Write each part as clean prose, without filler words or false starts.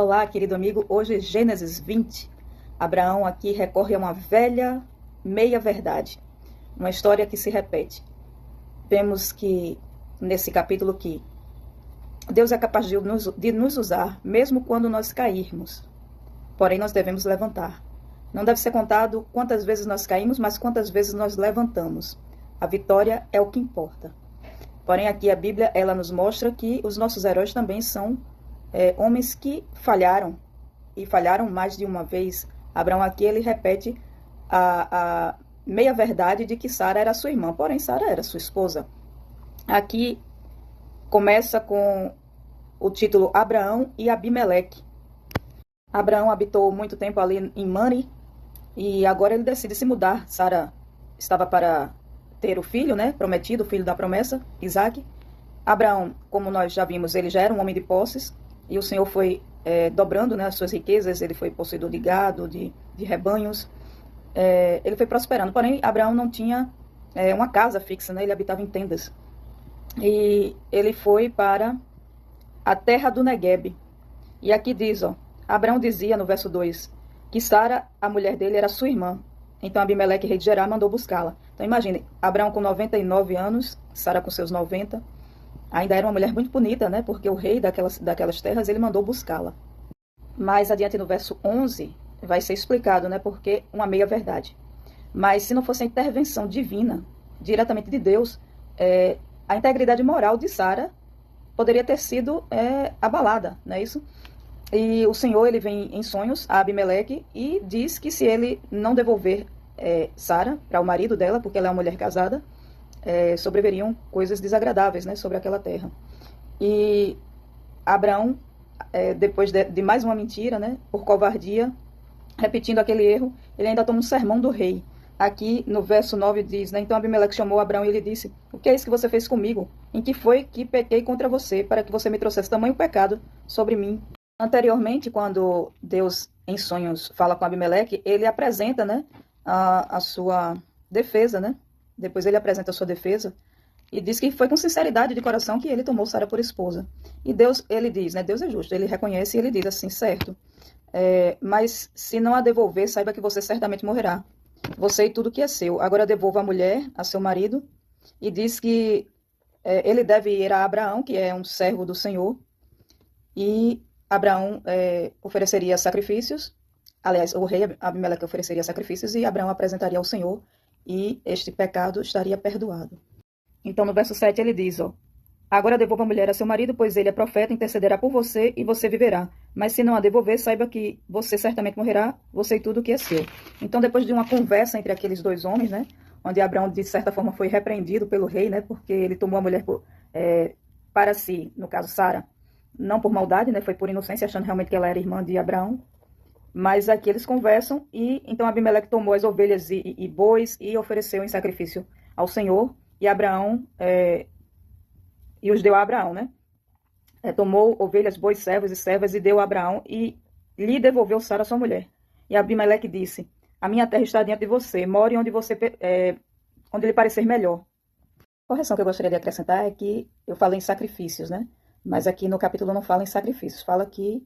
Olá, querido amigo. Hoje é Gênesis 20. Abraão aqui recorre a uma velha meia-verdade, uma história que se repete. Vemos que, nesse capítulo, que Deus é capaz de nos usar, mesmo quando nós cairmos. Porém, nós devemos levantar. Não deve ser contado quantas vezes nós caímos, mas quantas vezes nós levantamos. A vitória é o que importa. Porém, aqui a Bíblia, ela nos mostra que os nossos heróis também são homens que falharam, e falharam mais de uma vez. Abraão aqui, ele repete a meia-verdade de que Sara era sua irmã, porém Sara era sua esposa. Aqui começa com o título Abraão e Abimeleque. Abraão habitou muito tempo ali em Mani, e agora ele decide se mudar. Sara estava para ter o filho, prometido, o filho da promessa, Isaque. Abraão, como nós já vimos, ele já era um homem de posses, e o Senhor foi dobrando, as suas riquezas. Ele foi possuidor de gado, de rebanhos. Ele foi prosperando. Porém, Abraão não tinha uma casa fixa, ele habitava em tendas. E ele foi para a terra do Neguebe. E aqui diz, Abraão dizia no verso 2, que Sara, a mulher dele, era sua irmã. Então Abimeleque, rei de Gerar, mandou buscá-la. Então imagine, Abraão com 99 anos, Sara com seus 90, ainda era uma mulher muito bonita, porque o rei daquelas terras, ele mandou buscá-la. Mais adiante no verso 11, vai ser explicado, porque uma meia-verdade. Mas se não fosse a intervenção divina, diretamente de Deus, a integridade moral de Sara poderia ter sido abalada, não é isso? E o Senhor, ele vem em sonhos a Abimeleque e diz que se ele não devolver Sara para o marido dela, porque ela é uma mulher casada, sobreviriam coisas desagradáveis, sobre aquela terra. E Abraão, depois de mais uma mentira, por covardia, repetindo aquele erro, ele ainda toma um sermão do rei. Aqui no verso 9 diz, então Abimeleque chamou Abraão e ele disse, o que é isso que você fez comigo? Em que foi que pequei contra você, para que você me trouxesse tamanho pecado sobre mim? Anteriormente, quando Deus em sonhos fala com Abimeleque, ele apresenta a sua defesa, Depois ele apresenta a sua defesa e diz que foi com sinceridade de coração que ele tomou Sara por esposa. E Deus, ele diz, Deus é justo, ele reconhece e ele diz assim, certo, mas se não a devolver, saiba que você certamente morrerá. Você e tudo que é seu. Agora devolva a mulher a seu marido. E diz que ele deve ir a Abraão, que é um servo do Senhor, e Abraão ofereceria sacrifícios. Aliás, o rei Abimeleque ofereceria sacrifícios e Abraão apresentaria ao Senhor, e este pecado estaria perdoado. Então, no verso 7, ele diz, agora devolva a mulher a seu marido, pois ele é profeta, intercederá por você e você viverá. Mas se não a devolver, saiba que você certamente morrerá, você e tudo que é seu. Então, depois de uma conversa entre aqueles dois homens, onde Abraão, de certa forma, foi repreendido pelo rei, porque ele tomou a mulher para si, no caso Sara, não por maldade, foi por inocência, achando realmente que ela era irmã de Abraão. Mas aqui eles conversam e então Abimeleque tomou as ovelhas e bois e ofereceu em sacrifício ao Senhor. E Abraão, e os deu a Abraão, tomou ovelhas, bois, servos e servas e deu a Abraão e lhe devolveu Sara, sua mulher. E Abimeleque disse, a minha terra está diante de você, more onde lhe parecer melhor. A correção que eu gostaria de acrescentar é que eu falei em sacrifícios, mas aqui no capítulo não fala em sacrifícios, fala que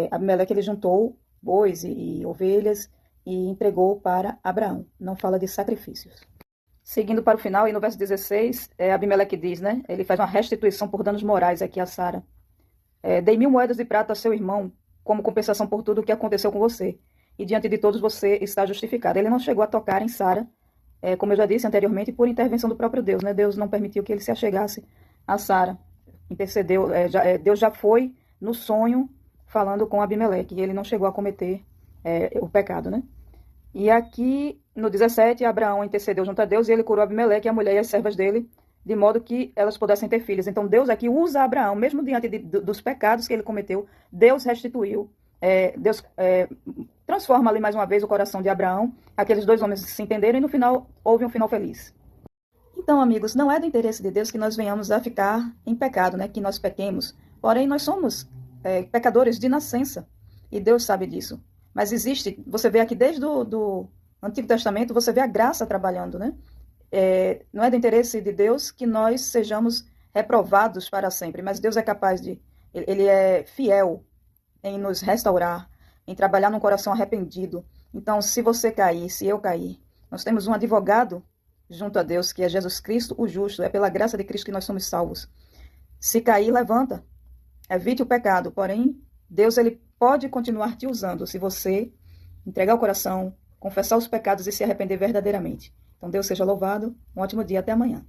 Abimeleque ele juntou bois e ovelhas e entregou para Abraão, não fala de sacrifícios. Seguindo para o final, e no verso 16, Abimeleque diz, ele faz uma restituição por danos morais aqui a Sara. Dei 1000 moedas de prata a seu irmão, como compensação por tudo o que aconteceu com você, e diante de todos você está justificado. Ele não chegou a tocar em Sara, como eu já disse anteriormente, por intervenção do próprio Deus, Deus não permitiu que ele se achegasse a Sara, intercedeu, Deus já foi no sonho falando com Abimeleque, e ele não chegou a cometer o pecado, E aqui, no 17, Abraão intercedeu junto a Deus e ele curou Abimeleque, a mulher e as servas dele, de modo que elas pudessem ter filhos. Então, Deus aqui usa Abraão, mesmo diante dos pecados que ele cometeu, Deus restituiu, Deus transforma ali mais uma vez o coração de Abraão, aqueles dois homens se entenderam e no final houve um final feliz. Então, amigos, não é do interesse de Deus que nós venhamos a ficar em pecado, que nós pequemos. Porém, nós somos pecadores de nascença, e Deus sabe disso. Mas existe, você vê aqui desde do Antigo Testamento, você vê a graça trabalhando, não é do interesse de Deus que nós sejamos reprovados para sempre, mas Deus é capaz ele é fiel em nos restaurar, em trabalhar num coração arrependido. Então, se você cair, se eu cair, nós temos um advogado junto a Deus, que é Jesus Cristo, o justo. É pela graça de Cristo que nós somos salvos. Se cair, levanta. Evite o pecado. Porém, Deus ele pode continuar te usando se você entregar o coração, confessar os pecados e se arrepender verdadeiramente. Então, Deus seja louvado. Um ótimo dia. Até amanhã.